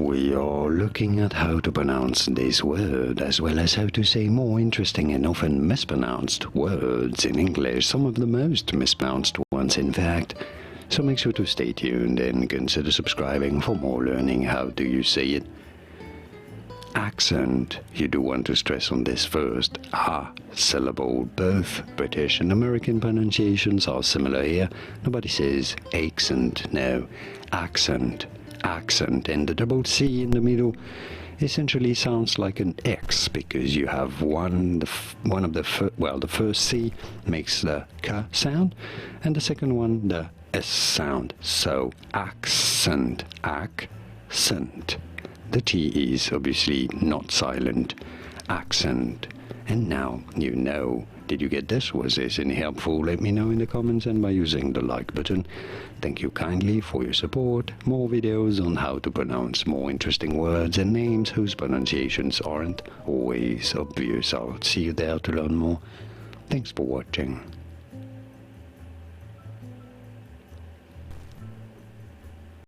We are looking at how to pronounce this word, as well as how to say more interesting and often mispronounced words in English, some of the most mispronounced ones in fact. So make sure to stay tuned and consider subscribing for more learning how do you say it. Accent. You do want to stress on this first syllable. Both British and American pronunciations are similar here. Nobody says accent, no. Accent. Accent, and the double C in the middle essentially sounds like an X because you have the first C makes the K sound and the second one the S sound. So accent, accent. The T is obviously not silent. Accent. And now you know. Did you get this? Was this any helpful? Let me know in the comments and by using the like button. Thank you kindly for your support. More videos on how to pronounce more interesting words and names whose pronunciations aren't always obvious. I'll see you there to learn more. Thanks for watching.